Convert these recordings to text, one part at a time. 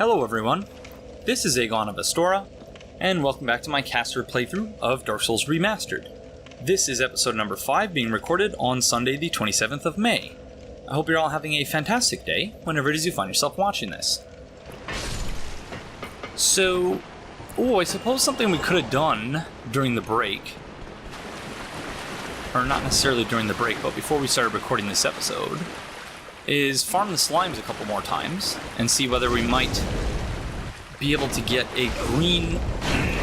Hello everyone, this is Aegon of Astora, and welcome back to my caster playthrough of Dark Souls Remastered. This is episode number 5 being recorded on Sunday the 27th of May. I hope you're all having a fantastic day whenever it is you find yourself watching this. So, I suppose something we could have done during the break, or not necessarily during the break, but before we started recording this episode, is farm the slimes a couple more times and see whether we might be able to get a green... I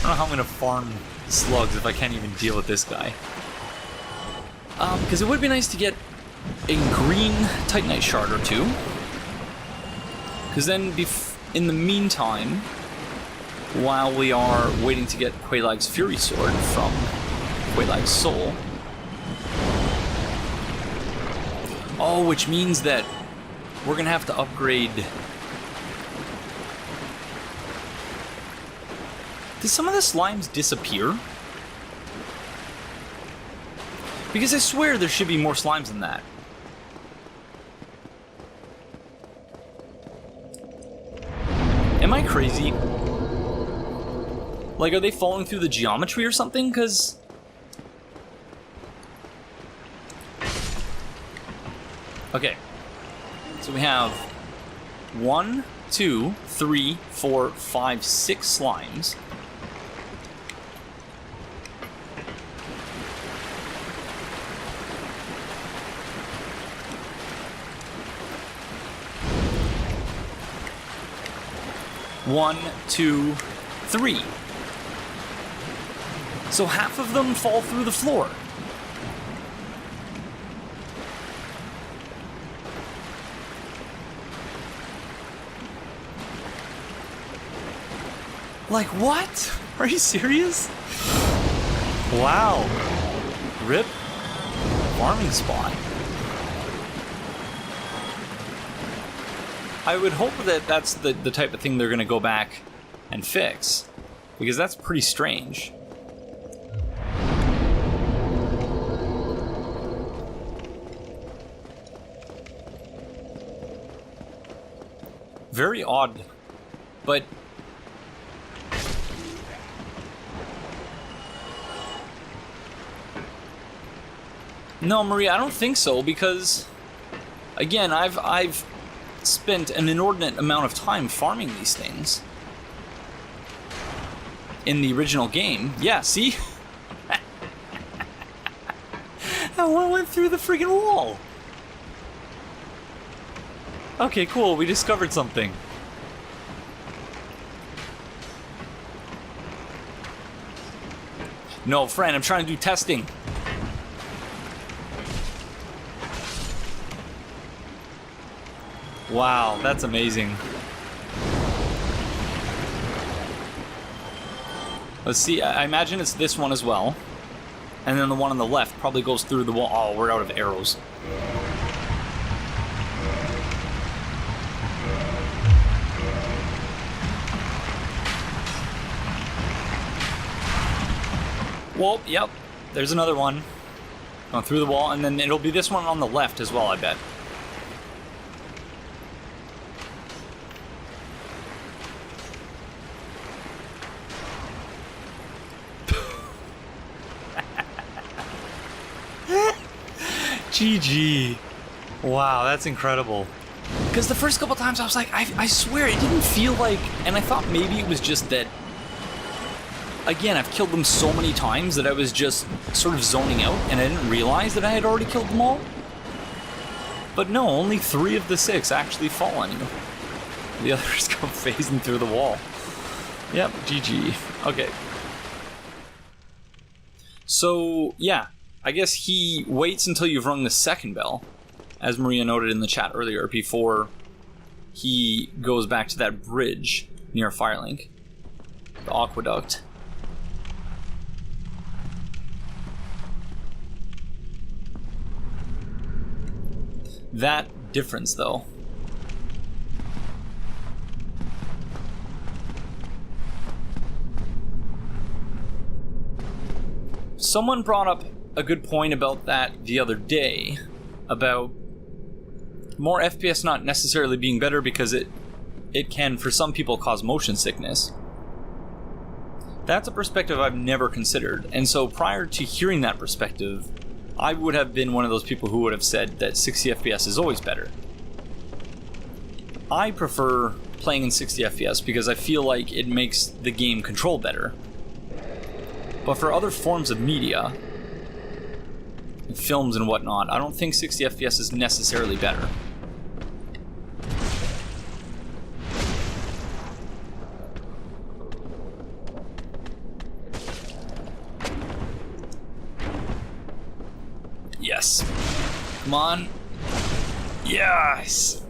don't know how I'm going to farm slugs if I can't even deal with this guy. Because it would be nice to get a green Titanite shard or two. Because then, in the meantime, while we are waiting to get Quelaag's Fury Sword from Quelaag's Soul... Oh, which means that we're going to have to upgrade... Did some of the slimes disappear? Because I swear there should be more slimes than that. Am I crazy? Like, are they falling through the geometry or something? Because... Okay, so we have 1, 2, 3, 4, 5, 6 slimes. One, two, three. So half of them fall through the floor. Like, what? Are you serious? Wow. RIP farming spot. I would hope that that's the type of thing they're going to go back and fix, because that's pretty strange. Very odd, but... No, Maria, I don't think so, because, again, I've spent an inordinate amount of time farming these things. In the original game. Yeah, see? That one went through the friggin' wall. Okay, cool, we discovered something. No, friend, I'm trying to do testing. Wow, that's amazing. Let's see, I imagine it's this one as well. And then the one on the left probably goes through the wall. Oh, we're out of arrows. Well, yep, there's another one. Going through the wall, and then it'll be this one on the left as well, I bet. GG. Wow, that's incredible. Because the first couple times I was like, I swear it didn't feel like, and I thought maybe it was just that, again, I've killed them so many times that I was just sort of zoning out and I didn't realize that I had already killed them all. But no, only 3 of the 6 actually fall on you. The others go phasing through the wall. Yep, GG. Okay. So, yeah. I guess he waits until you've rung the second bell, as Maria noted in the chat earlier, before he goes back to that bridge near Firelink, the aqueduct. That difference, though. Someone brought up a good point about that the other day, about More FPS not necessarily being better because it can, for some people, cause motion sickness. That's a perspective I've never considered, and so prior to hearing that perspective, I would have been one of those people who would have said that 60 FPS is always better. I prefer playing in 60 FPS because I feel like it makes the game control better. But for other forms of media, films and whatnot, I don't think 60 FPS is necessarily better. Yes. Come on. Yes.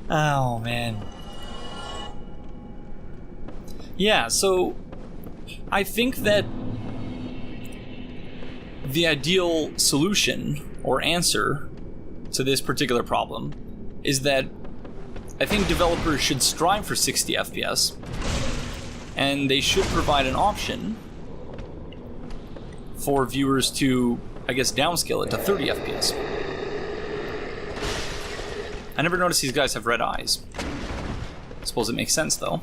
Oh, man. Yeah, so I think that the ideal solution or answer to this particular problem is that I think developers should strive for 60 FPS, and they should provide an option for viewers to, I guess, downscale it to 30 FPS. I never noticed these guys have red eyes. I suppose it makes sense, though.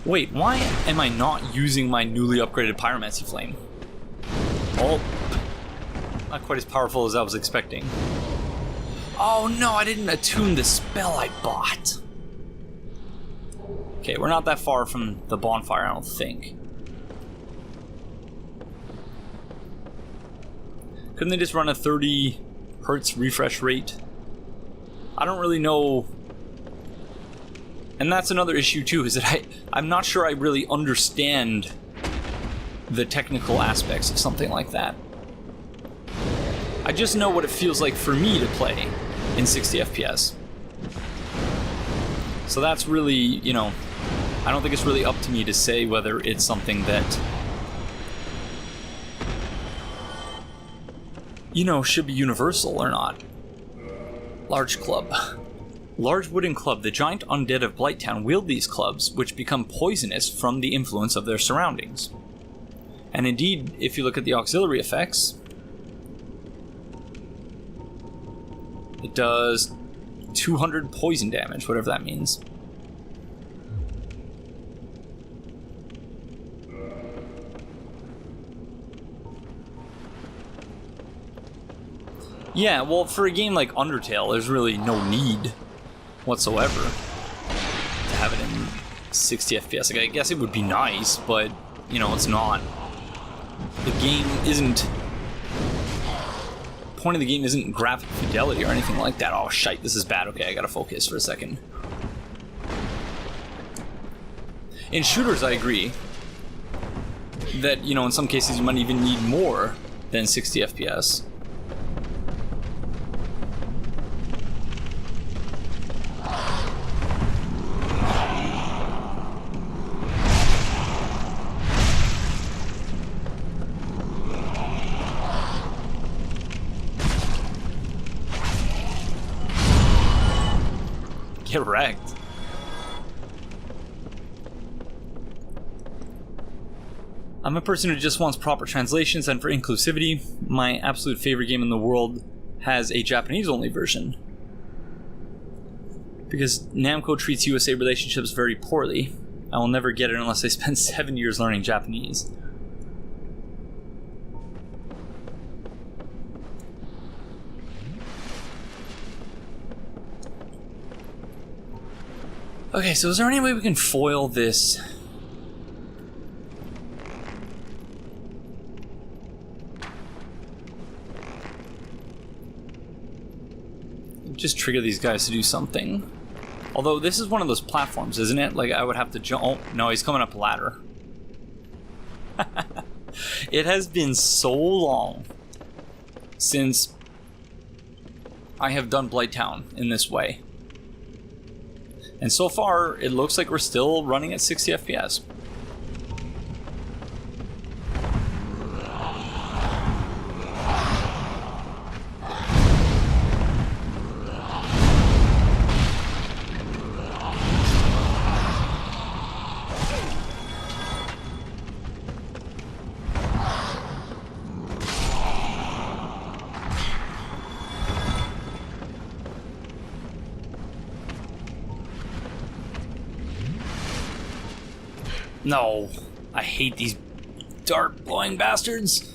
Wait, why am I not using my newly upgraded Pyromancy Flame? Oh, not quite as powerful as I was expecting. Oh no, I didn't attune the spell I bought. Okay, we're not that far from the bonfire, I don't think. Couldn't they just run a 30 hertz refresh rate? I don't really know. And that's another issue too, is that I'm not sure I really understand the technical aspects of something like that. I just know what it feels like for me to play in 60 FPS. So that's really, you know, I don't think it's really up to me to say whether it's something that, you know, should be universal or not. Large club. Large wooden club. The giant undead of Blighttown wield these clubs, which become poisonous from the influence of their surroundings. And indeed, if you look at the auxiliary effects, it does 200 poison damage, whatever that means. Yeah, well, for a game like Undertale, there's really no need whatsoever to have it in 60 FPS. Like, I guess it would be nice, but, you know, it's not. The game isn't... The point of the game isn't graphic fidelity or anything like that. Oh, shite, this is bad. Okay, I gotta focus for a second. In shooters, I agree that, you know, in some cases you might even need more than 60 FPS. Get wrecked. I'm a person who just wants proper translations, and for inclusivity, my absolute favorite game in the world has a Japanese-only version. Because Namco treats USA relationships very poorly. I will never get it unless I spend 7 years learning Japanese. Okay, so is there any way we can foil this? Just trigger these guys to do something. Although this is one of those platforms, isn't it? Like, I would have to jump. Oh, no, he's coming up a ladder. It has been so long since I have done Blighttown in this way. And so far, it looks like we're still running at 60 FPS. No. I hate these dart-blowing bastards.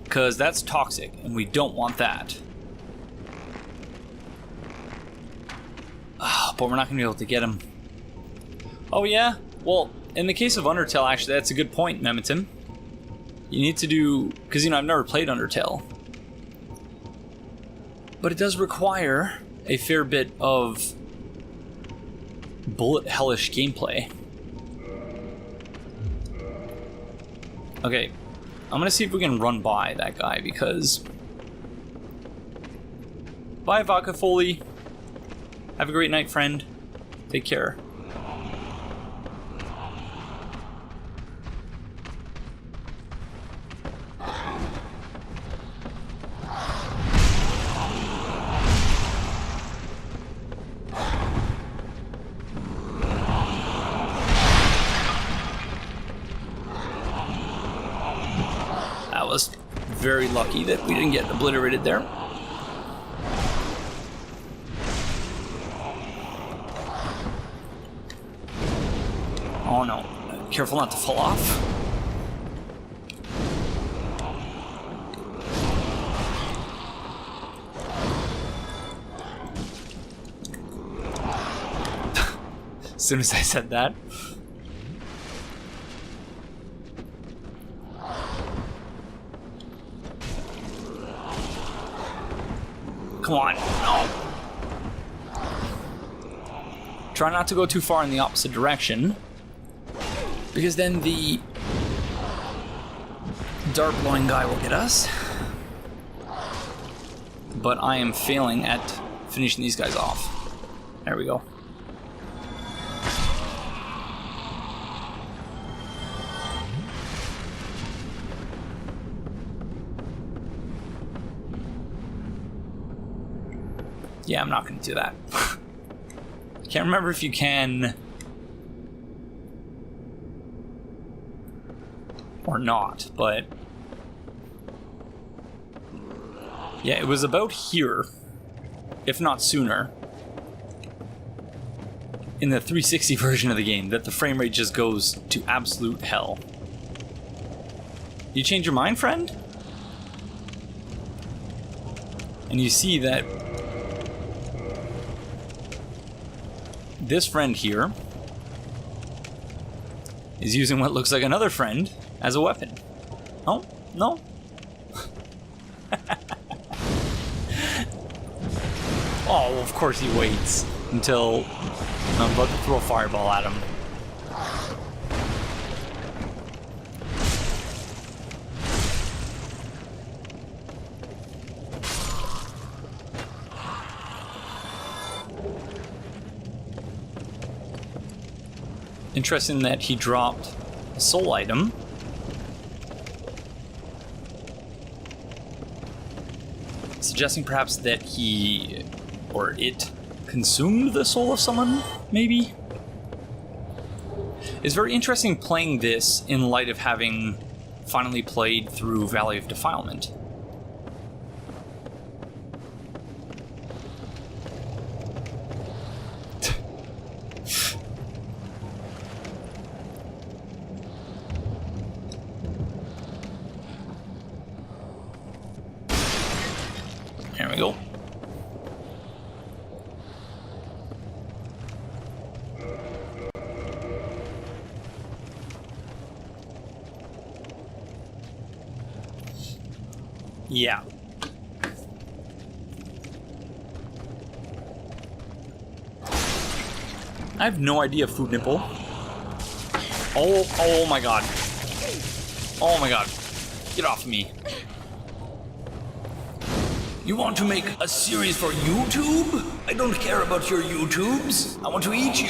Because that's toxic, and we don't want that. Oh, but we're not going to be able to get him. Oh, yeah? Well, in the case of Undertale, actually, that's a good point, Nemeton. You need to do... Because, you know, I've never played Undertale. But it does require a fair bit of bullet hellish gameplay. Okay, I'm gonna see if we can run by that guy, because... Bye, Vodka Foley. Have a great night, friend. Take care. Was very lucky that we didn't get obliterated there. Oh no, careful not to fall off. As soon as I said that. Come on, no. Try not to go too far in the opposite direction, because then the dart-blowing guy will get us. But I am failing at finishing these guys off. There we go. Yeah, I'm not going to do that. Can't remember if you can or not, but yeah, it was about here, if not sooner, in the 360 version of the game, that the frame rate just goes to absolute hell. You change your mind, friend? And you see that this friend here is using what looks like another friend as a weapon. Oh, no. Oh, of course he waits until I'm about to throw a fireball at him. Interesting that he dropped a soul item. Suggesting perhaps that he, or it, consumed the soul of someone, maybe? It's very interesting playing this in light of having finally played through Valley of Defilement. There we go. Yeah. I have no idea, Food Nipple. Oh my god. Oh my god. Get off me. You want to make a series for YouTube? I don't care about your YouTubes. I want to eat you.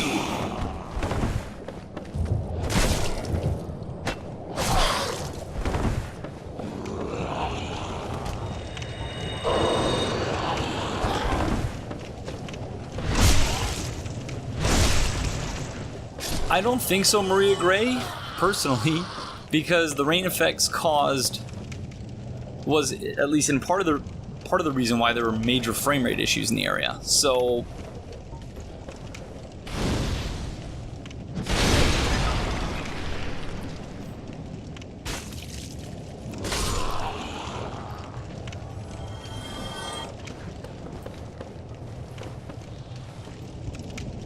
I don't think so, Maria Gray, personally, because the rain effects was at least in part of the reason why there were major frame rate issues in the area. So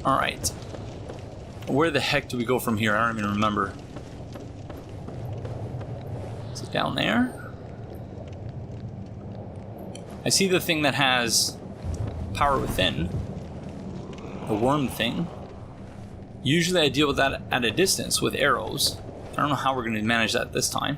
Alright. Where the heck do we go from here? I don't even remember. Is it down there? I see the thing that has power within. The worm thing. Usually I deal with that at a distance with arrows. I don't know how we're going to manage that this time.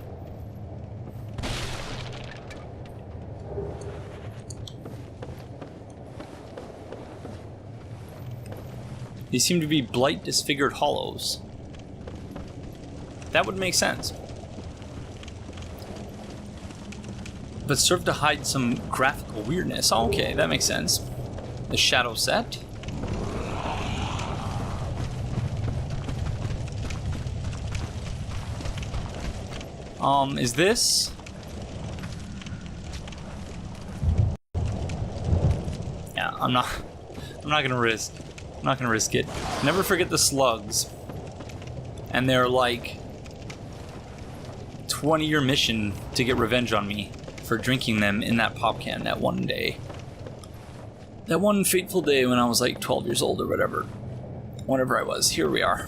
These seem to be blight disfigured hollows. That would make sense. But serve to hide some graphical weirdness. Oh, okay, that makes sense. The shadow set. Is this? Yeah, I'm not gonna risk. I'm not gonna risk it. Never forget the slugs. And their like 20-year mission to get revenge on me for drinking them in that pop can that one day. That one fateful day when I was like 12 years old or whatever. Whatever I was. Here we are.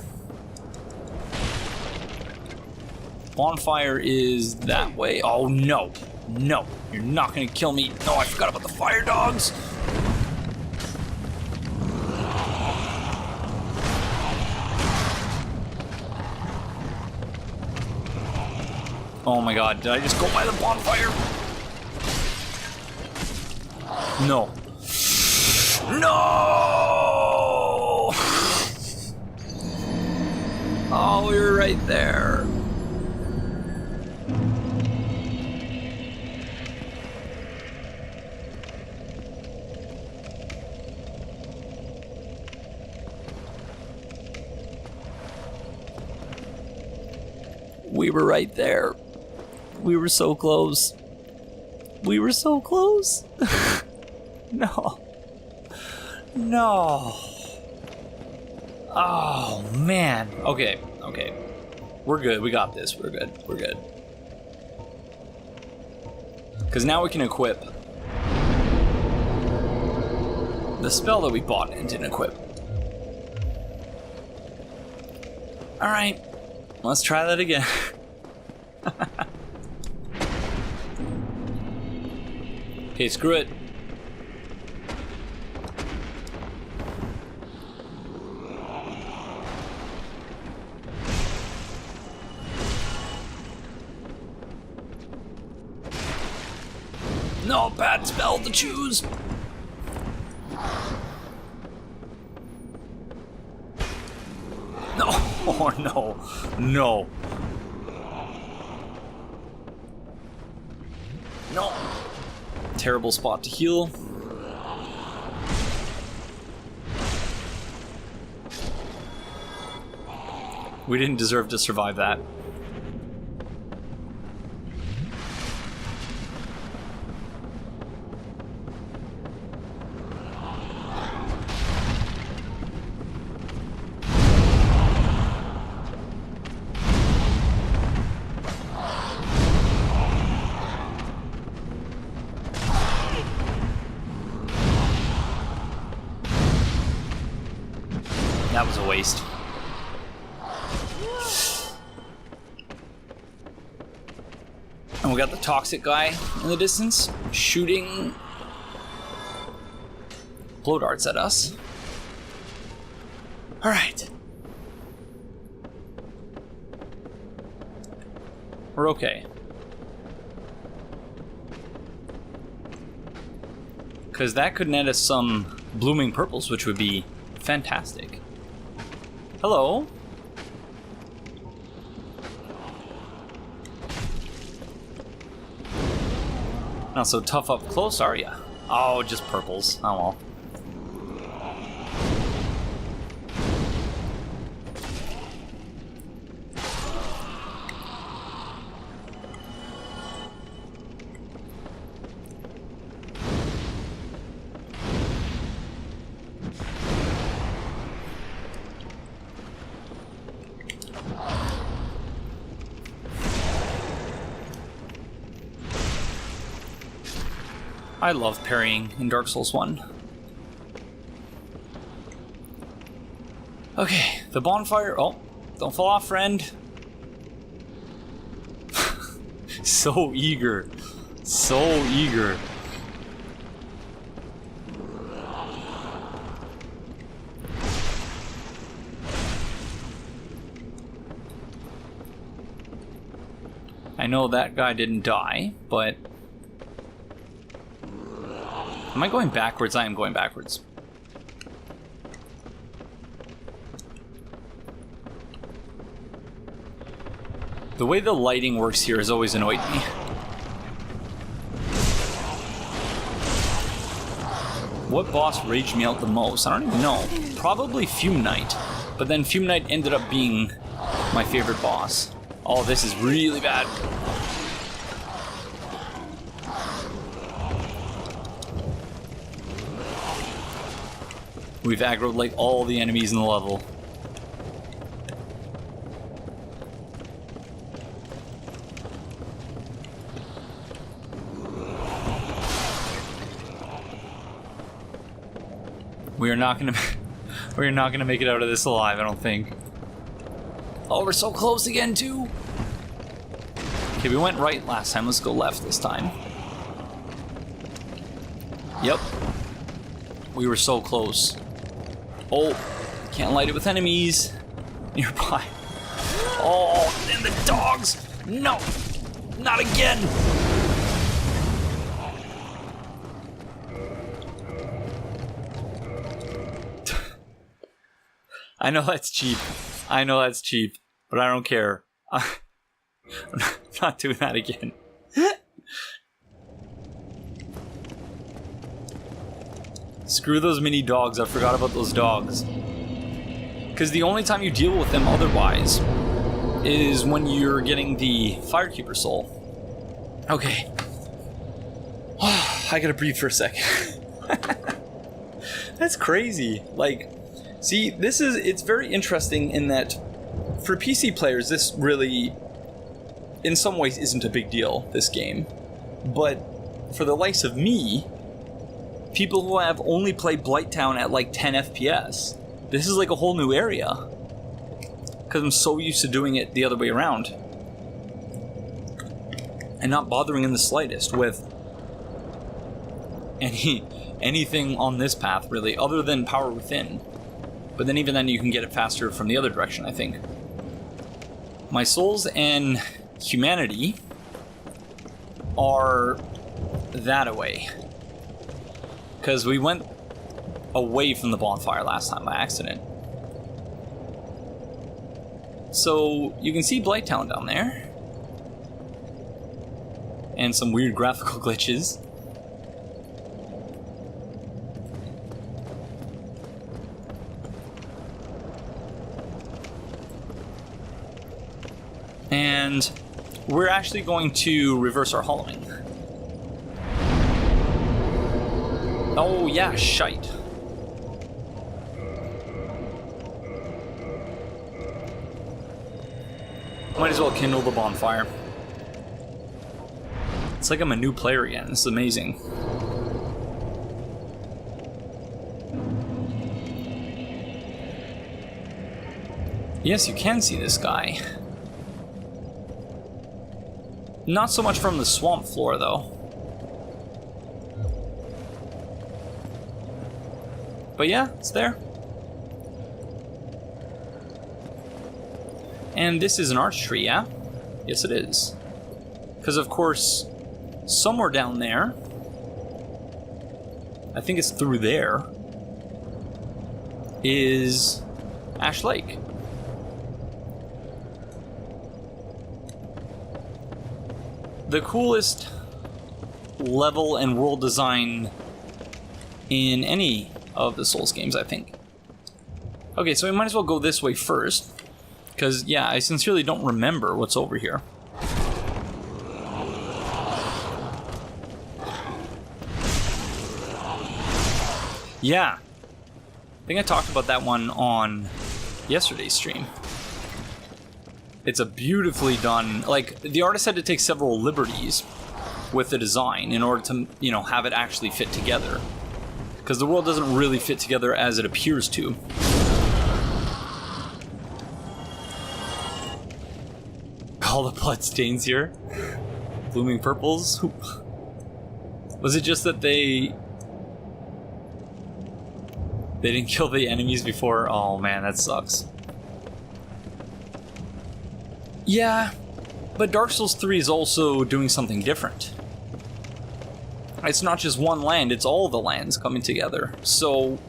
Bonfire is that way. Oh no. No. You're not gonna kill me. No, I forgot about the fire dogs. Oh my god, did I just go by the bonfire? No. No! Oh, you're right there. We were right there. We were so close. We were so close. No. No. Oh, man. Okay, okay. We're good. We got this. We're good. We're good. Because now we can equip the spell that we bought and didn't equip. Alright. Let's try that again. Okay, screw it. No, bad spell to choose. No, oh no, no. No. Terrible spot to heal. We didn't deserve to survive that. That was a waste. And we got the toxic guy in the distance shooting blow darts at us. Alright. We're okay. Because that could net us some blooming purples, which would be fantastic. Hello. Not so tough up close, are ya? Oh, just purples. Oh well. I love parrying in Dark Souls 1. Okay, the bonfire. Oh, don't fall off, friend. So eager. So eager. I know that guy didn't die, but... Am I going backwards? I am going backwards. The way the lighting works here has always annoyed me. What boss raged me out the most? I don't even know. Probably Fume Knight. But then Fume Knight ended up being my favorite boss. Oh, this is really bad. We've aggroed like all the enemies in the level. We are not gonna make it out of this alive, I don't think. Oh, we're so close again too. Okay, we went right last time. Let's go left this time. Yep. We were so close. Oh, can't light it with enemies nearby. Oh, and the dogs! No! Not again! I know that's cheap. I know that's cheap, but I don't care. I'm not doing that again. Screw those mini dogs. I forgot about those dogs. Because the only time you deal with them otherwise is when you're getting the Firekeeper soul. Okay. I gotta breathe for a second. That's crazy. Like, see, it's very interesting in that for PC players, this really, in some ways, isn't a big deal, this game. But for the likes of me, people who have only played Blighttown at like 10 FPS, this is like a whole new area. Because I'm so used to doing it the other way around. And not bothering in the slightest with anything on this path, really, other than Power Within. But then even then you can get it faster from the other direction, I think. My souls and humanity are that away. Because we went away from the bonfire last time by accident. So you can see Blighttown down there. And some weird graphical glitches. And we're actually going to reverse our hollowing. Oh yeah, shite. Might as well kindle the bonfire. It's like I'm a new player again. This is amazing. Yes, you can see this guy. Not so much from the swamp floor, though. But yeah, it's there. And this is an arch tree, yeah? Yes, it is. Because, of course, somewhere down there, I think it's through there, is Ash Lake. The coolest level and world design in any of the Souls games, I think. Okay, so we might as well go this way first. Because, yeah, I sincerely don't remember what's over here. Yeah. I think I talked about that one on yesterday's stream. It's a beautifully done... Like, the artist had to take several liberties with the design in order to, you know, have it actually fit together. Because the world doesn't really fit together as it appears to. All the bloodstains here. Blooming purples. Was it just that they didn't kill the enemies before? Oh man, that sucks. Yeah, but Dark Souls 3 is also doing something different. It's not just one land, it's all the lands coming together. So,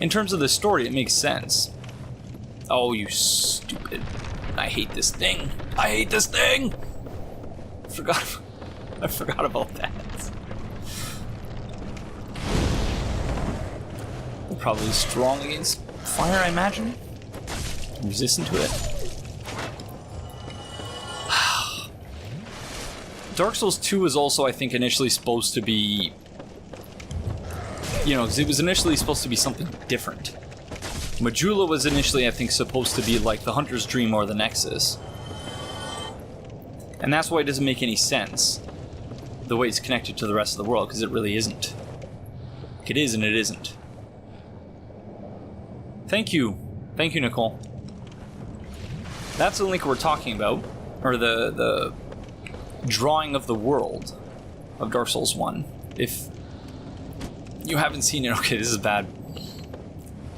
in terms of the story, it makes sense. Oh, you stupid. I hate this thing. I hate this thing! I forgot about that. They're probably strong against fire, I imagine. Resistant to it. Dark Souls 2 was also, I think, initially supposed to be... You know, because it was initially supposed to be something different. Majula was initially, I think, supposed to be like the Hunter's Dream or the Nexus. And that's why it doesn't make any sense, the way it's connected to the rest of the world, because it really isn't. It is and it isn't. Thank you. Thank you, Nicole. That's the link we're talking about, or the drawing of the world of Dark Souls 1. If you haven't seen it, okay, this is bad.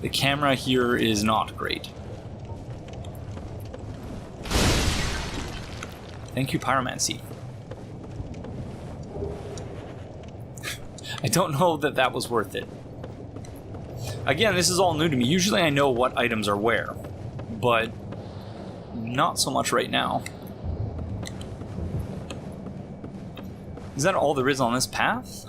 The camera here is not great. Thank you, Pyromancy. I don't know that that was worth it. Again, this is all new to me. Usually I know what items are where, but not so much right now. Is that all there is on this path?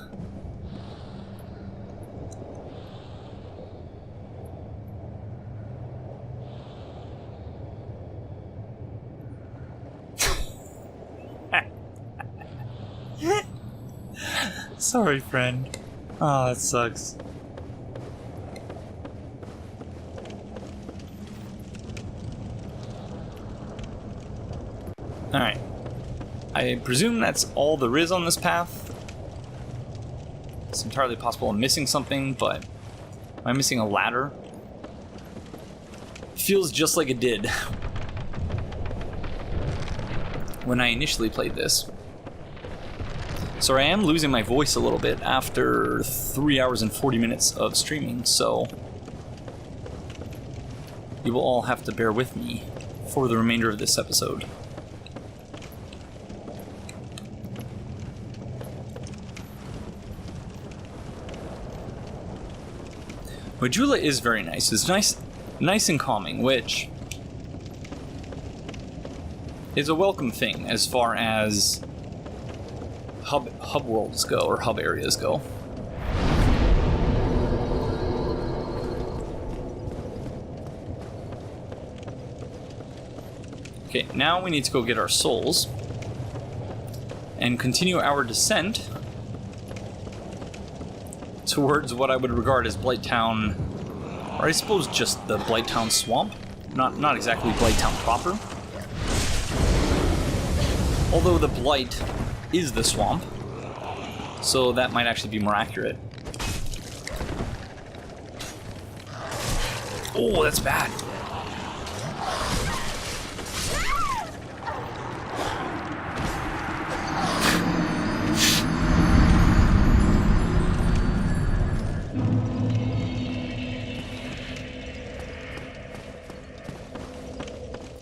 Sorry, friend. Oh, that sucks. Alright. I presume that's all there is on this path. It's entirely possible I'm missing something, but am I missing a ladder? Feels just like it did when I initially played this. Sorry, I am losing my voice a little bit after 3 hours and 40 minutes of streaming, so you will all have to bear with me for the remainder of this episode. Majula is very nice. It's nice and calming, which is a welcome thing as far as hub worlds go, or hub areas go. Okay, now we need to go get our souls and continue our descent towards what I would regard as Blighttown, or I suppose just the Blighttown swamp. Not exactly Blighttown proper. Although the Blight is the swamp, so that might actually be more accurate. Oh, that's bad.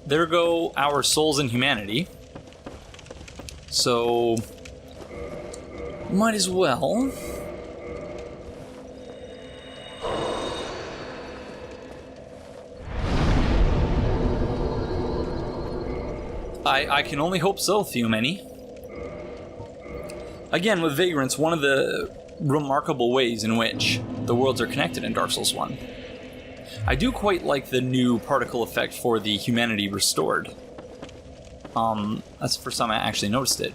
There go our souls in humanity. So, might as well. I can only hope so, Theomany. Again, with Vagrants, one of the remarkable ways in which the worlds are connected in Dark Souls 1. I do quite like the new particle effect for the humanity restored. That's the first time I actually noticed it.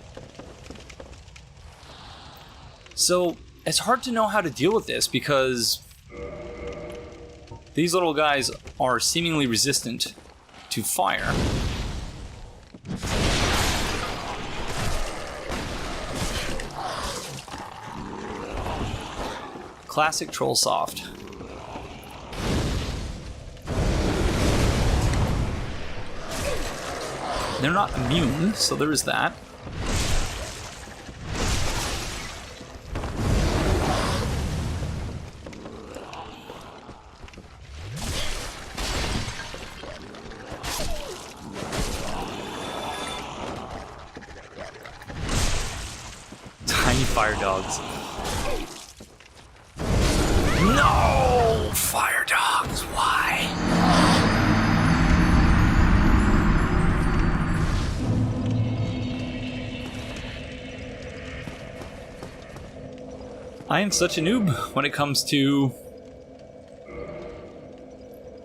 So, it's hard to know how to deal with this because these little guys are seemingly resistant to fire. Classic Trollsoft. They're not immune, so there is that. Tiny fire dogs. No! Fire dogs, why? I am such a noob when it comes to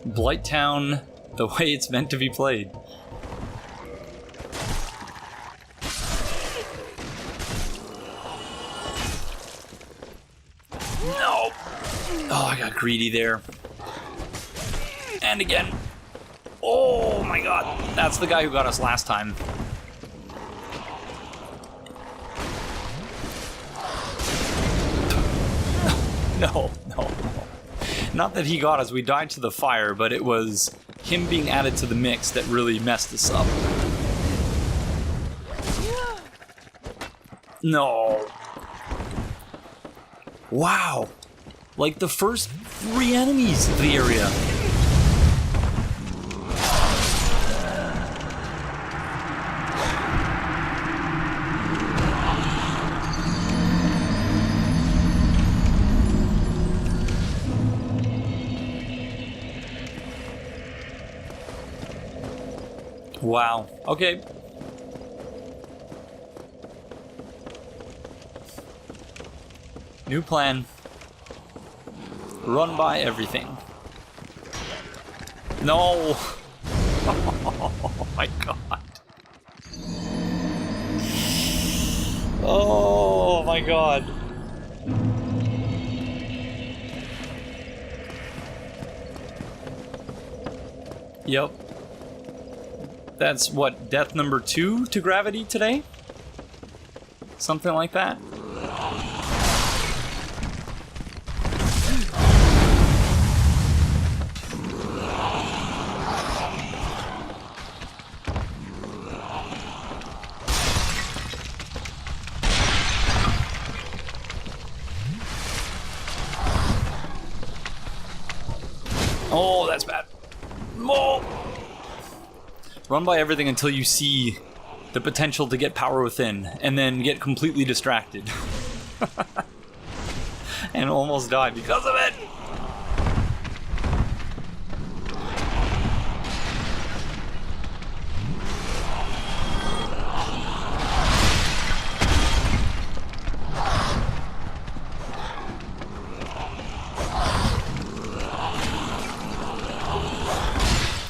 Blighttown the way it's meant to be played. No! Oh, I got greedy there. And again. Oh my god. That's the guy who got us last time. No. Not that he got us, we died to the fire, but it was him being added to the mix that really messed us up. No. Wow. Like the first 3 enemies of the area. Wow. Okay. New plan. Run by everything. No! Oh my god. Oh my god. Yep. That's what, death number 2 to gravity today? Something like that? Oh, that's bad. Oh! Run by everything until you see the potential to get power within, and then get completely distracted. And almost die because of it!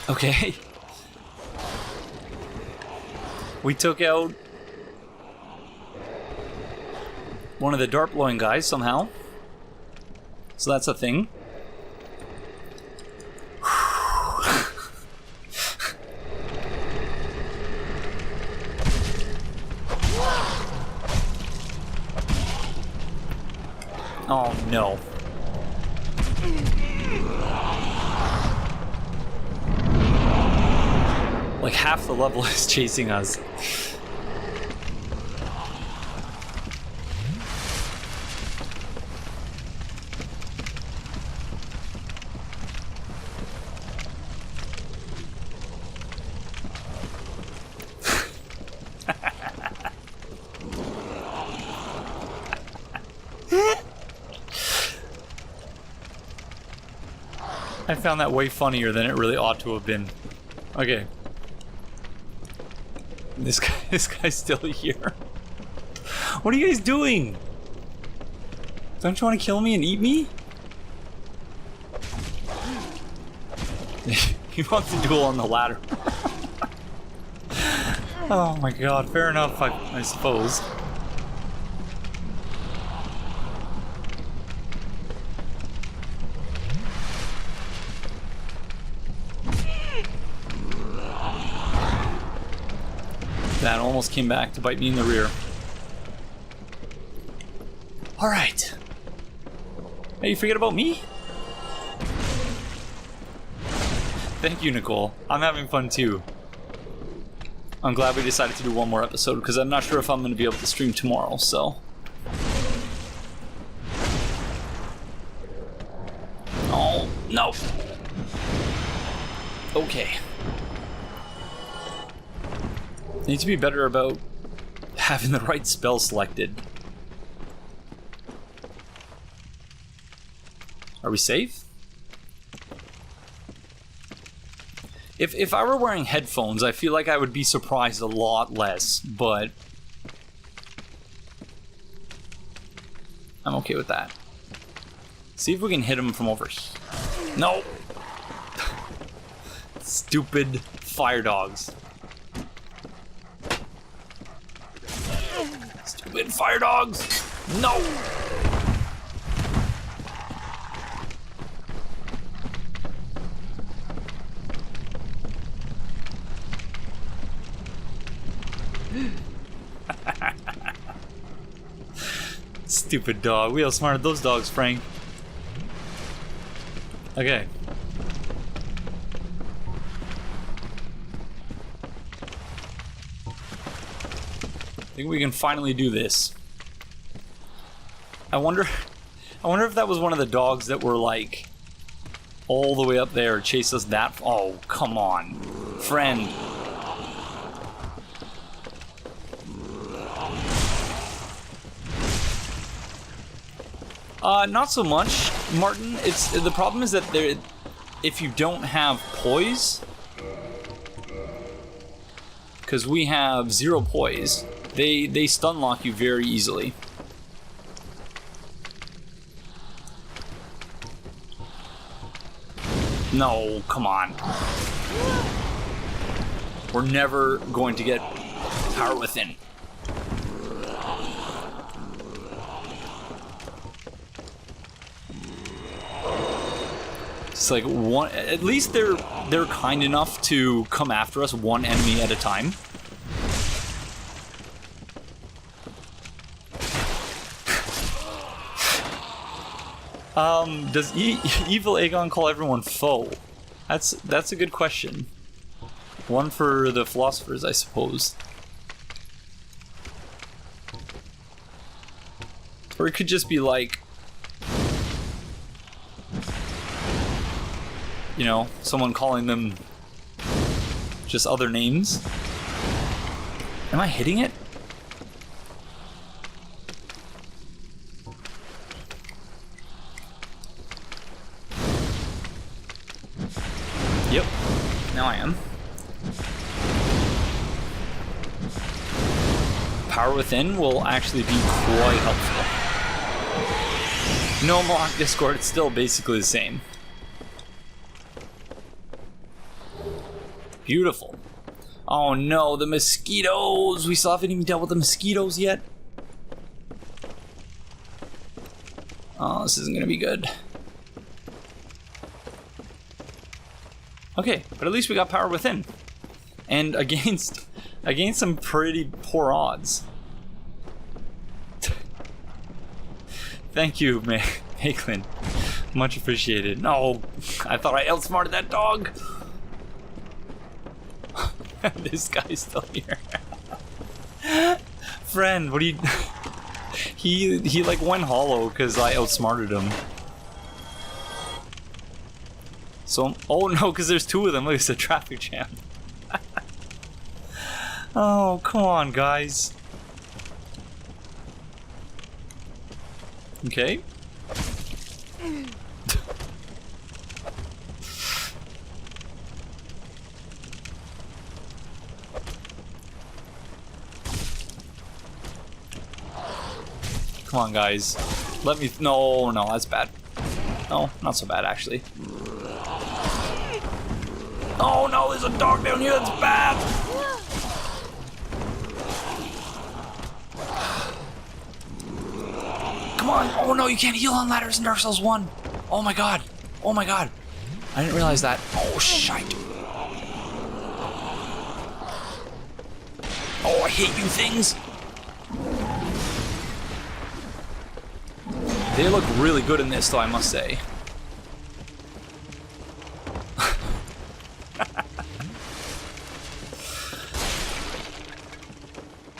Okay. We took out one of the dart blowing guys somehow. So that's a thing. Oh no. Like half the level is chasing us. I found that way funnier than it really ought to have been. Okay. This guy's still here. What are you guys doing? Don't you want to kill me and eat me? He wants to duel on the ladder. Oh my god, fair enough, I suppose. That almost came back to bite me in the rear. Alright. Hey, you forget about me? Thank you, Nicole. I'm having fun too. I'm glad we decided to do one more episode, because I'm not sure if I'm going to be able to stream tomorrow, so... Oh, no. Okay. Need to be better about having the right spell selected. Are we safe? If I were wearing headphones, I feel like I would be surprised a lot less, but I'm okay with that. See if we can hit him from over here. No! Stupid fire dogs. Stupid fire dogs! No! Stupid dog. We outsmarted those dogs, Frank. Okay. I think we can finally do this. I wonder if that was one of the dogs that were like all the way up there, chased us that. Oh, come on, friend. Not so much, Martin. The problem is that if you don't have poise, because we have 0 poise, they stun lock you very easily. No, come on. We're never going to get power within. It's like one. At least they're kind enough to come after us one enemy at a time. Does evil Aegon call everyone foe? That's a good question. One for the philosophers, I suppose. Or it could just be like, you know, someone calling them just other names. Am I hitting it? Yep, now I am. Power Within will actually be quite helpful. No mock Discord, it's still basically the same. Beautiful. Oh no, the mosquitoes! We still haven't even dealt with the mosquitoes yet. Oh, this isn't gonna be good. Okay, but at least we got Power Within. And against some pretty poor odds. Thank you, Maitland. Much appreciated. No, I thought I outsmarted that dog. This guy's still here. Friend, what do you... He like went hollow because I outsmarted him. So, oh no, because there's 2 of them. Look, it's a traffic jam. Oh, come on, guys. Okay. Come on, guys. Let me... No, that's bad. No, not so bad, actually. Oh no, there's a dog down here that's bad! Come on! Oh no, you can't heal on ladders in Dark Souls 1! Oh my god! Oh my god! I didn't realize that. Oh, shite! Oh, I hate you things! They look really good in this, though, I must say.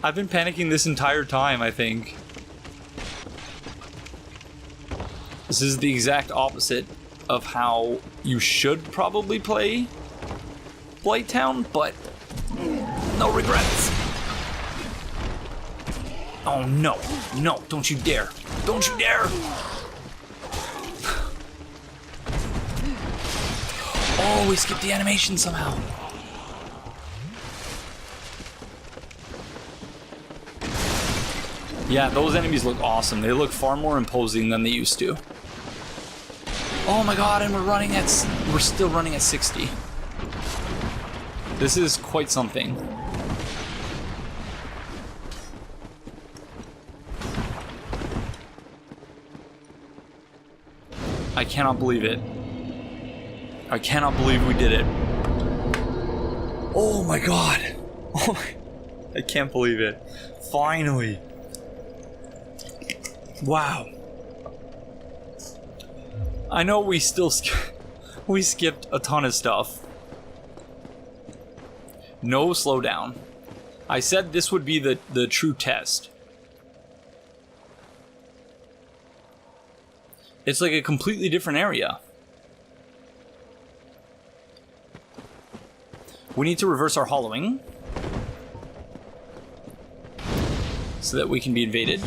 I've been panicking this entire time, I think. This is the exact opposite of how you should probably play Blighttown, but no regrets. Oh no, no, don't you dare. Don't you dare! Oh, we skipped the animation somehow. Yeah, those enemies look awesome. They look far more imposing than they used to. Oh my god, and we're still running at 60. This is quite something. I cannot believe it. I cannot believe we did it. Oh my god. Oh, I can't believe it. Finally. Wow. I know we still we skipped a ton of stuff. No slowdown. I said this would be the true test. It's like a completely different area. We need to reverse our hollowing so that we can be invaded.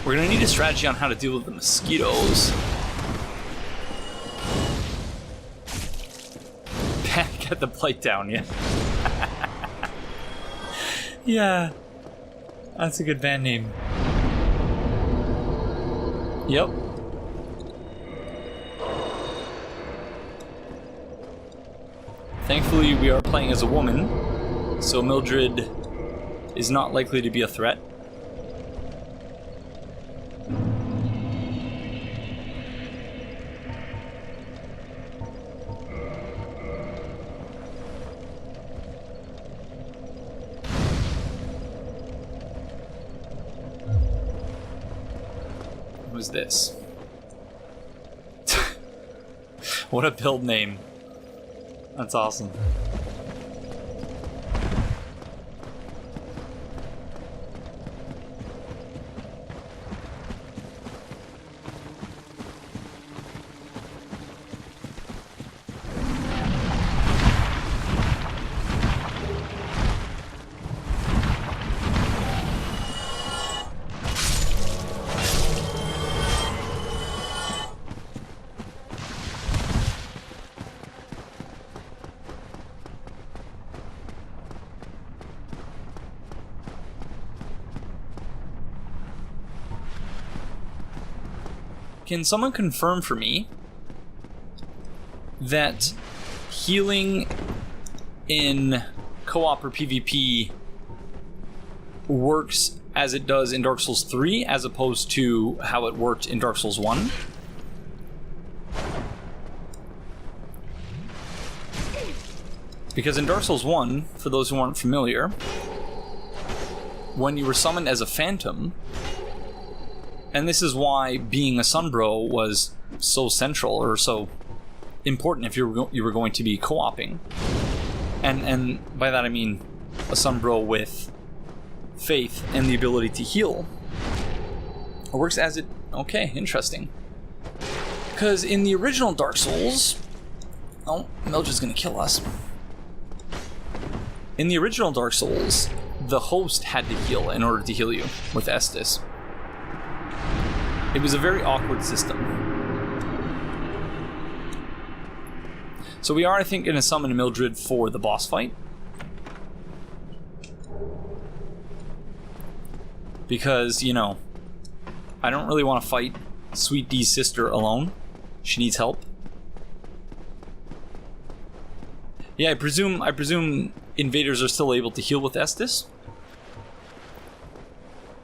We're gonna need a strategy on how to deal with the mosquitoes. Panic at the Blighttown, yeah. Yeah. That's a good band name. Yep. Thankfully, we are playing as a woman, so Mildred is not likely to be a threat. Who's this? What a build name. That's awesome. Can someone confirm for me that healing in co-op or PvP works as it does in Dark Souls 3 as opposed to how it worked in Dark Souls 1? Because in Dark Souls 1, for those who aren't familiar, when you were summoned as a phantom, and this is why being a Sunbro was so central or so important if you were going to be co-oping. And by that I mean a Sunbro with faith and the ability to heal. It works as it... Okay, interesting. Because in the original Dark Souls... Oh, Mildred's gonna kill us. In the original Dark Souls, the host had to heal in order to heal you with Estus. It was a very awkward system. So we are, I think, going to summon Mildred for the boss fight. Because, you know, I don't really want to fight Sweet D's sister alone. She needs help. Yeah, I presume invaders are still able to heal with Estus.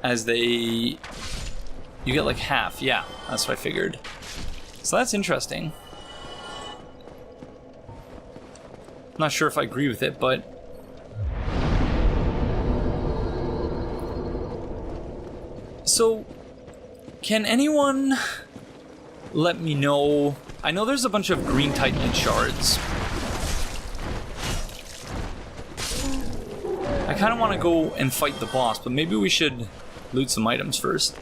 As they... You get like half, yeah, that's what I figured. So that's interesting. I'm not sure if I agree with it, but... So, can anyone let me know... I know there's a bunch of green Titanite shards. I kind of want to go and fight the boss, but maybe we should loot some items first.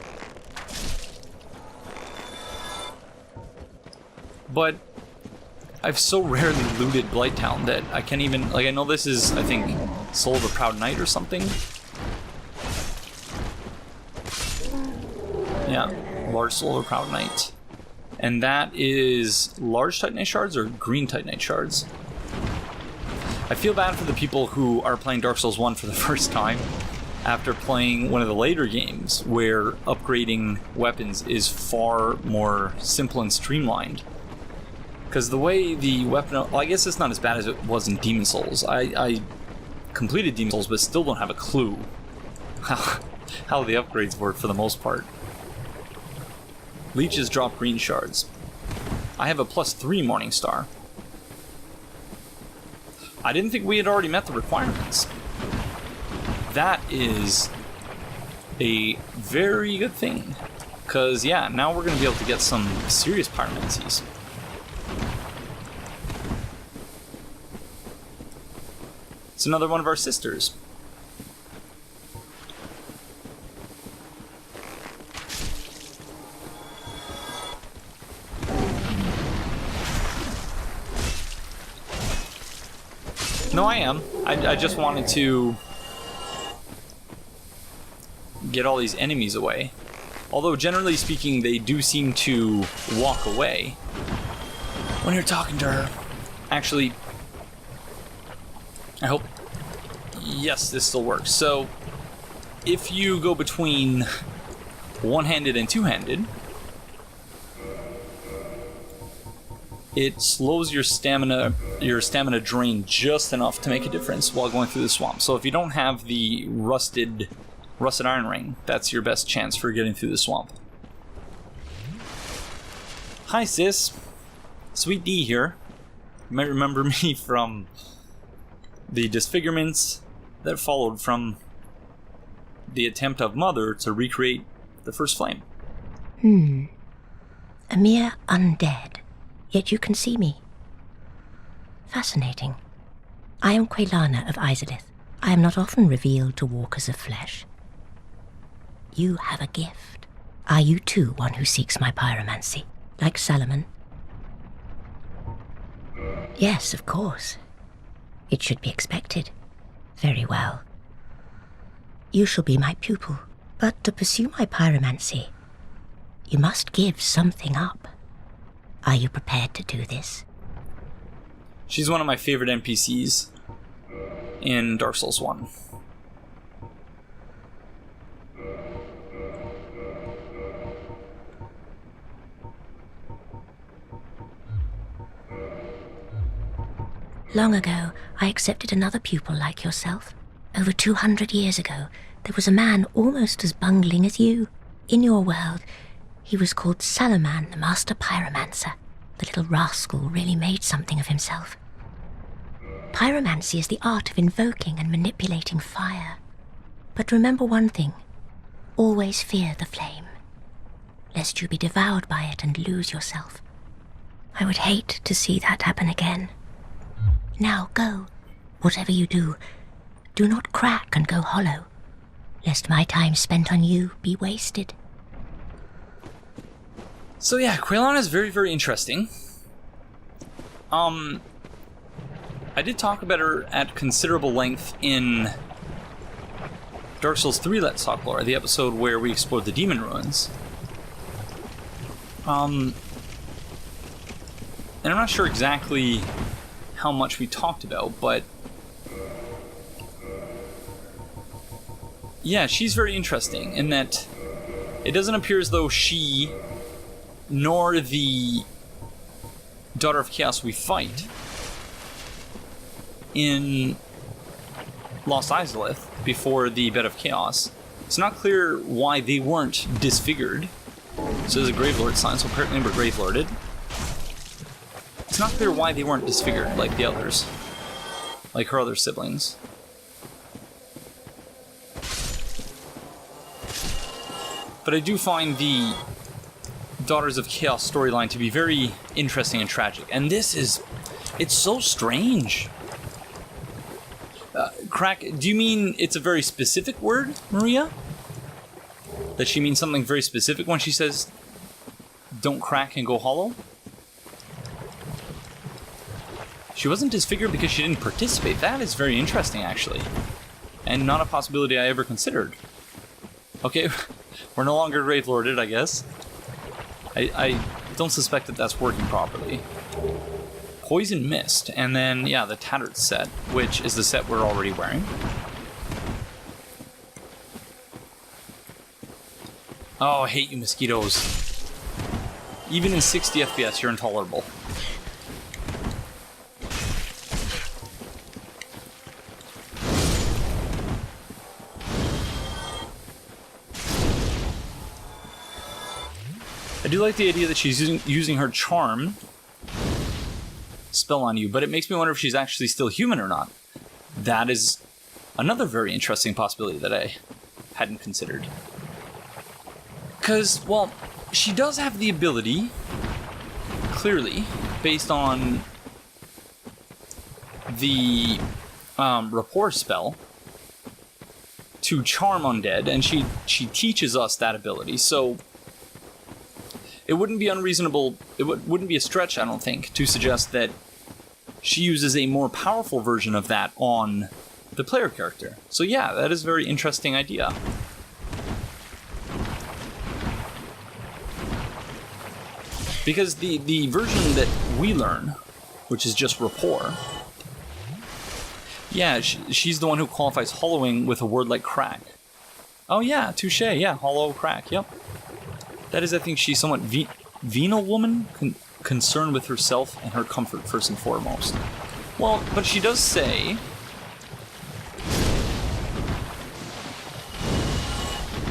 But I've so rarely looted Blighttown that I can't even... Like, I know this is, I think, Soul of a Proud Knight or something. Yeah, large Soul of a Proud Knight. And that is large Titanite shards or green Titanite shards? I feel bad for the people who are playing Dark Souls 1 for the first time after playing one of the later games where upgrading weapons is far more simple and streamlined. Because the way the weapon... Well, I guess it's not as bad as it was in Demon Souls. I completed Demon Souls, but still don't have a clue how the upgrades work for the most part. Leeches drop green shards. I have a +3 Morning Star. I didn't think we had already met the requirements. That is a very good thing. Because, yeah, now we're going to be able to get some serious pyromancies. It's another one of our sisters. No, I am. I just wanted to get all these enemies away. Although, generally speaking, they do seem to walk away when you're talking to her. Actually, I hope... Yes, this still works. So, if you go between one-handed and two-handed, it slows your stamina drain just enough to make a difference while going through the swamp. So if you don't have the rusted iron ring, that's your best chance for getting through the swamp. Hi, sis. Sweet D here. You might remember me from the disfigurements that followed from the attempt of Mother to recreate the first flame. A mere undead. Yet you can see me. Fascinating. I am Quelana of Izalith. I am not often revealed to walkers of flesh. You have a gift. Are you too one who seeks my pyromancy, like Salomon? Yes, of course. It should be expected. Very well. You shall be my pupil, but to pursue my pyromancy, you must give something up. Are you prepared to do this? She's one of my favorite NPCs in Dark Souls 1. Long ago, I accepted another pupil like yourself. Over 200 years ago, there was a man almost as bungling as you. In your world, he was called Salomon, the Master Pyromancer. The little rascal really made something of himself. Pyromancy is the art of invoking and manipulating fire. But remember one thing. Always fear the flame, lest you be devoured by it and lose yourself. I would hate to see that happen again. Now go. Whatever you do, do not crack and go hollow, lest my time spent on you be wasted. So yeah, Quelana is very, very interesting. I did talk about her at considerable length in Dark Souls 3 Let's Talk Lore, the episode where we explored the Demon Ruins. And I'm not sure exactly how much we talked about, but yeah, she's very interesting in that it doesn't appear as though she nor the Daughter of Chaos we fight in Lost Izalith before the Bed of Chaos. It's not clear why they weren't disfigured. So there's a Gravelord sign, so apparently they were Gravelorded. It's not clear why they weren't disfigured like the others, like her other siblings. But I do find the Daughters of Chaos storyline to be very interesting and tragic. And this is... it's so strange. Crack, do you mean it's a very specific word, Maria? That she means something very specific when she says, don't crack and go hollow? She wasn't disfigured because she didn't participate. That is very interesting, actually. And not a possibility I ever considered. Okay, we're no longer Grave Lorded, I guess. I don't suspect that that's working properly. Poison Mist, and then, yeah, the Tattered set, which is the set we're already wearing. Oh, I hate you, mosquitoes. Even in 60 FPS, you're intolerable. I do like the idea that she's using her charm spell on you, but it makes me wonder if she's actually still human or not. That is another very interesting possibility that I hadn't considered. Because, well, she does have the ability, clearly, based on the rapport spell, to charm undead, and she teaches us that ability, so it wouldn't be unreasonable, it wouldn't be a stretch, I don't think, to suggest that she uses a more powerful version of that on the player character. So yeah, that is a very interesting idea. Because the version that we learn, which is just rapport, yeah, she's the one who qualifies hollowing with a word like crack. Oh yeah, touche, yeah, hollow crack, yep. That is, I think, she's somewhat venal woman, concerned with herself and her comfort first and foremost. Well, but she does say,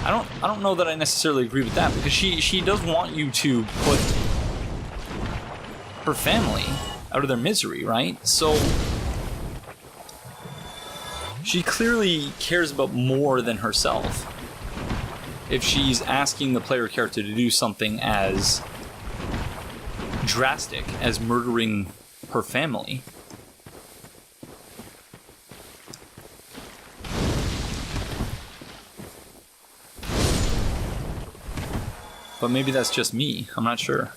I don't know that I necessarily agree with that, because she does want you to put her family out of their misery, right? So she clearly cares about more than herself if she's asking the player character to do something as drastic as murdering her family. But maybe that's just me, I'm not sure.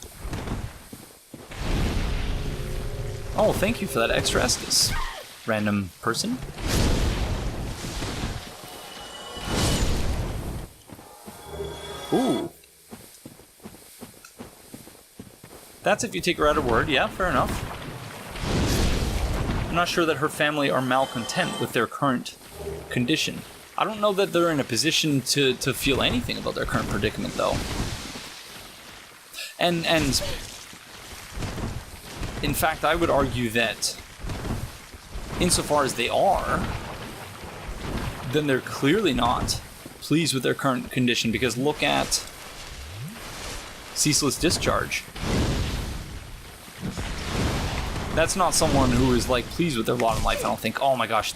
Oh, thank you for that extra Estus, random person. Ooh. That's if you take her at her word, yeah, fair enough. I'm not sure that her family are malcontent with their current condition. I don't know that they're in a position to feel anything about their current predicament, though. And in fact, I would argue that insofar as they are, then they're clearly not pleased with their current condition, because look at Ceaseless Discharge. That's not someone who is like pleased with their lot in life. I don't think. Oh my gosh,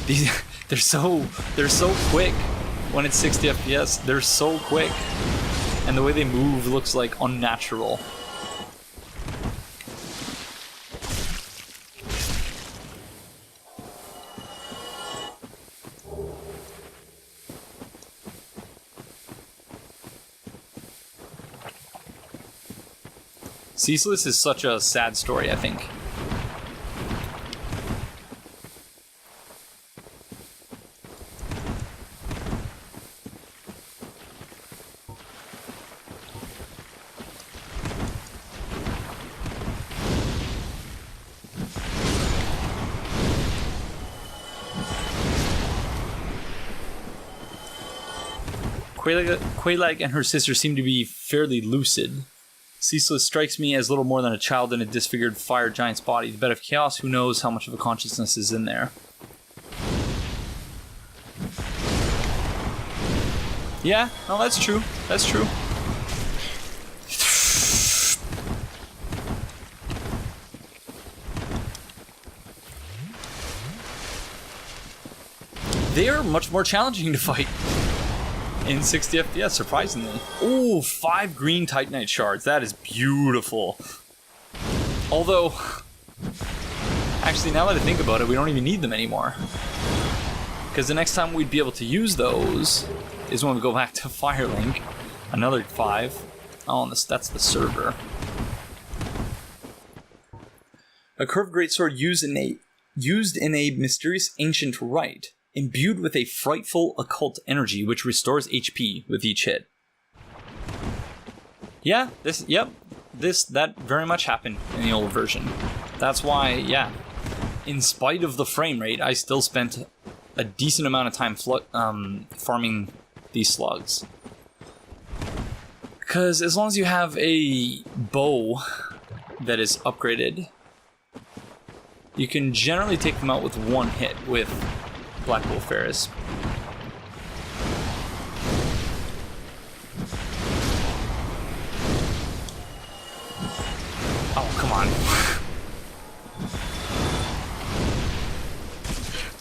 they're so quick when it's 60 FPS. They're so quick, and the way they move looks like unnatural. Ceaseless is such a sad story, I think. Quelaag and her sister seem to be fairly lucid. Ceaseless strikes me as little more than a child in a disfigured fire giant's body. The bed of chaos, who knows how much of a consciousness is in there. Yeah, no, that's true. That's true. They are much more challenging to fight in 60 FPS, surprisingly. Ooh, 5 green Titanite shards. That is beautiful. Although, Actually, now that I think about it, we don't even need them anymore. Because the next time we'd be able to use those is when we go back to Firelink. Another 5. Oh, and that's the server. A curved greatsword used in a mysterious ancient rite, imbued with a frightful occult energy which restores HP with each hit. Yeah, that very much happened in the old version. That's why, yeah, in spite of the frame rate, I still spent a decent amount of time farming these slugs. Because as long as you have a bow that is upgraded, you can generally take them out with one hit with Black Wolf Ferris. Oh, come on.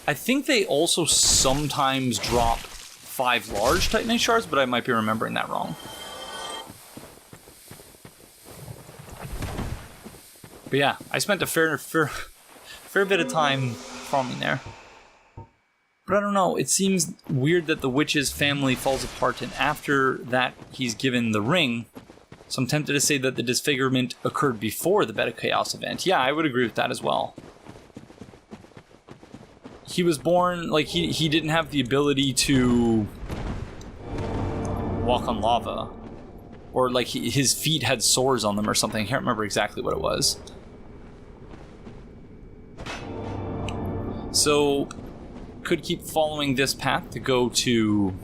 I think they also sometimes drop 5 large Titanite shards, but I might be remembering that wrong. But yeah, I spent a fair bit of time farming there. But I don't know, it seems weird that the witch's family falls apart, and after that he's given the ring. So I'm tempted to say that the disfigurement occurred before the Bed of Chaos event. Yeah, I would agree with that as well. He was born, like, he didn't have the ability to walk on lava. Or, like, his feet had sores on them or something. I can't remember exactly what it was. So, could keep following this path to go to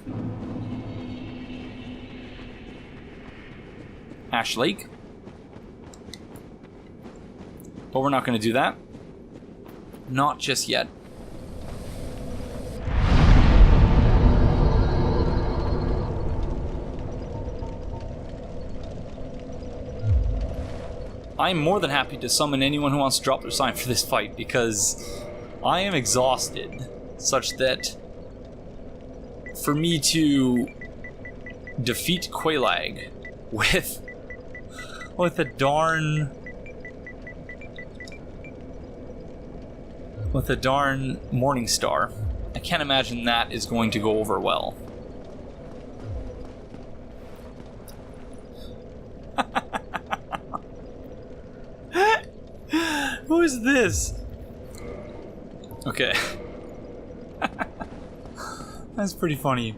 Ash Lake. But we're not going to do that. Not just yet. I'm more than happy to summon anyone who wants to drop their sign for this fight, because I am exhausted, such that for me to defeat Quelaag with a darn Morning Star, I can't imagine that is going to go over well. Who is this? Okay. That's pretty funny.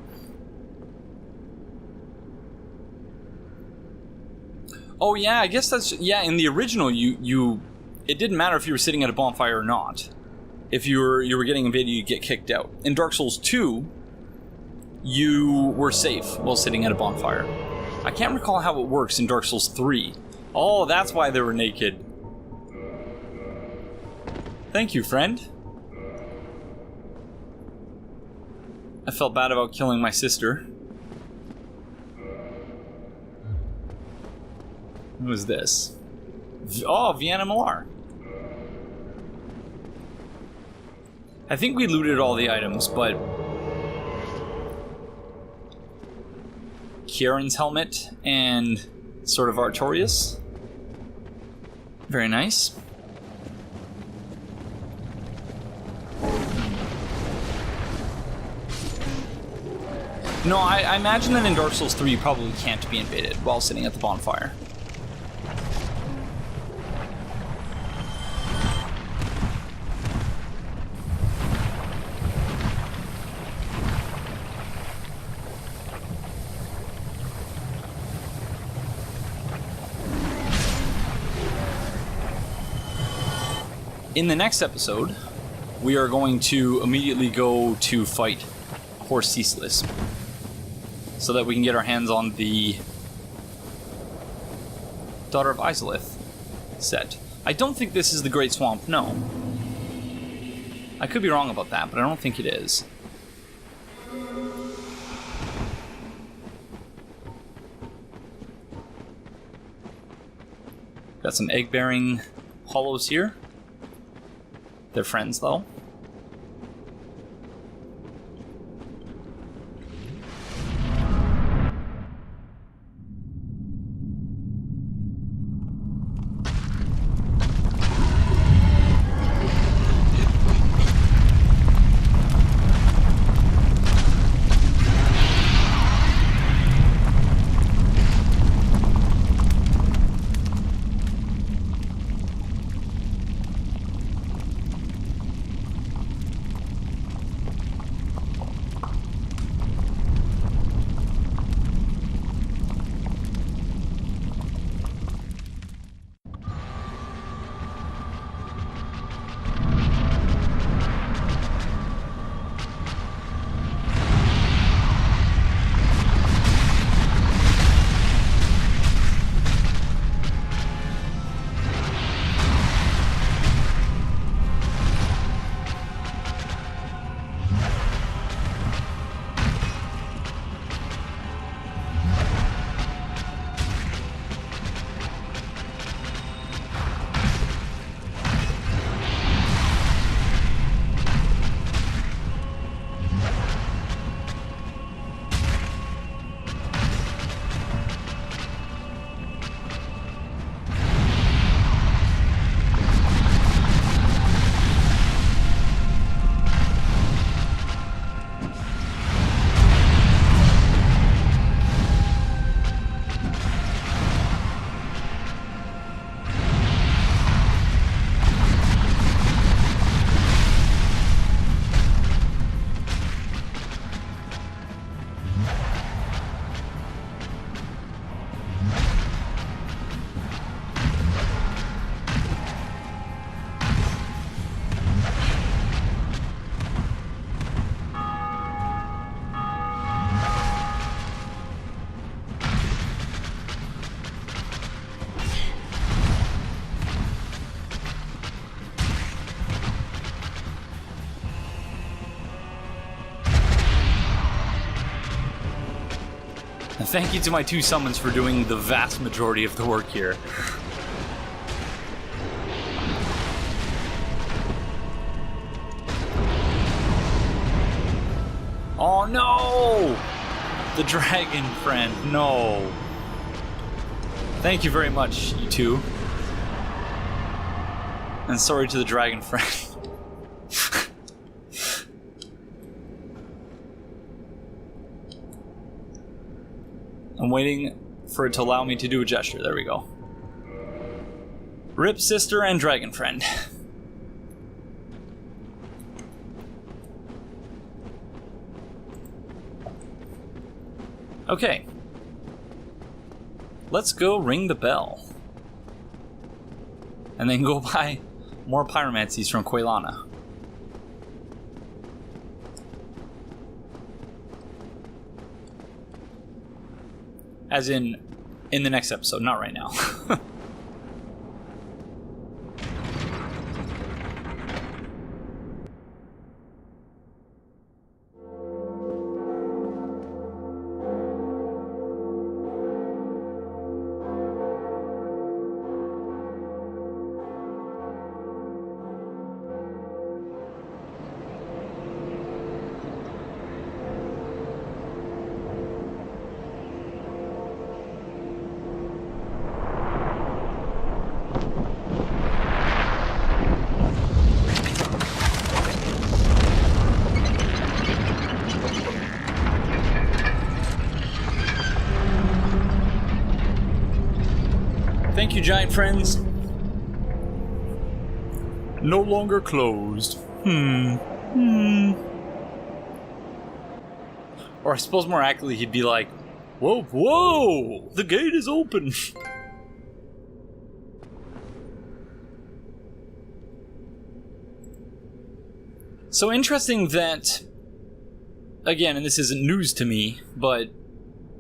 Oh yeah, I guess that's, yeah, in the original you it didn't matter if you were sitting at a bonfire or not. If you were getting invaded, you'd get kicked out. In Dark Souls 2, you were safe while sitting at a bonfire. I can't recall how it works in Dark Souls 3. Oh, that's why they were naked. Thank you, friend. I felt bad about killing my sister. Who is this? Oh, Vienna Millar. I think we looted all the items, but Kieran's helmet and Sword of Artorias. Very nice. No, I imagine that in Dark Souls 3 you probably can't be invaded while sitting at the bonfire. In the next episode, we are going to immediately go to fight Horse Ceaseless, so that we can get our hands on the Daughter of Izalith set. I don't think this is the Great Swamp, no. I could be wrong about that, but I don't think it is. Got some egg-bearing hollows here. They're friends, though. And thank you to my 2 summons for doing the vast majority of the work here. Oh no! The dragon friend, no. Thank you very much, you 2. And sorry to the dragon friend. I'm waiting for it to allow me to do a gesture. There we go. Rip sister and dragon friend. Okay. Let's go ring the bell. And then go buy more pyromancies from Quelana. As in the next episode, not right now. Thank you, giant friends. No longer closed. Or I suppose more accurately he'd be like, whoa, whoa, the gate is open. So interesting that, again, and this isn't news to me, but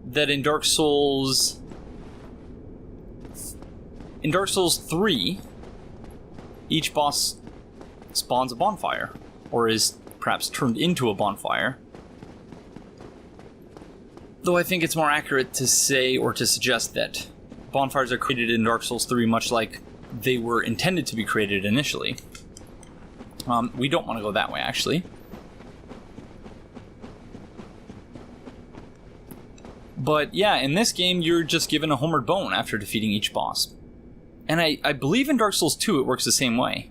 that in Dark Souls 3, each boss spawns a bonfire, or is perhaps turned into a bonfire. Though I think it's more accurate to say, or to suggest, that bonfires are created in Dark Souls 3 much like they were intended to be created initially. We don't want to go that way, actually. But yeah, in this game, you're just given a homeward bone after defeating each boss. And I believe in Dark Souls 2 it works the same way.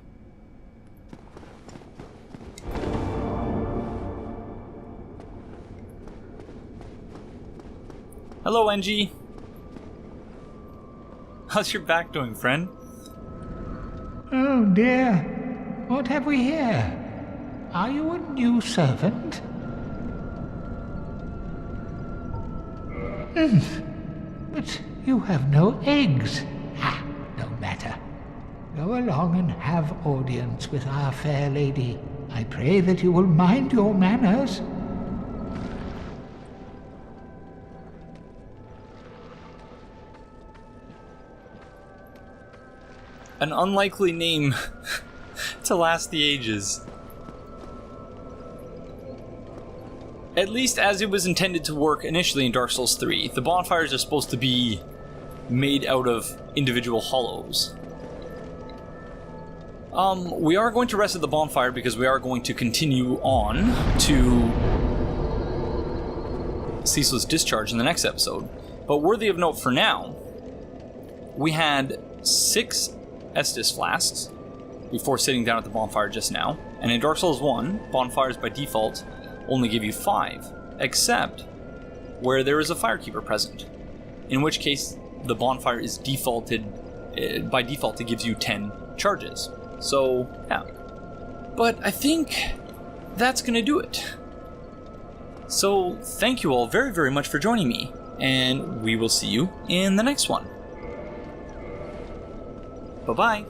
Hello, NG. How's your back doing, friend? Oh dear. What have we here? Are you a new servant? But you have no eggs. No matter. Go along and have audience with our fair lady. I pray that you will mind your manners. An unlikely name to last the ages. At least as it was intended to work initially in Dark Souls 3. The bonfires are supposed to be made out of individual hollows. We are going to rest at the bonfire because we are going to continue on to Ceaseless Discharge in the next episode. But worthy of note for now, we had 6 Estus flasks before sitting down at the bonfire just now. And in Dark Souls 1, bonfires by default only give you 5, except where there is a firekeeper present, in which case the bonfire is defaulted, by default it gives you 10 charges. So, yeah. But I think that's gonna do it. So, thank you all very, very much for joining me, and we will see you in the next one. Bye-bye.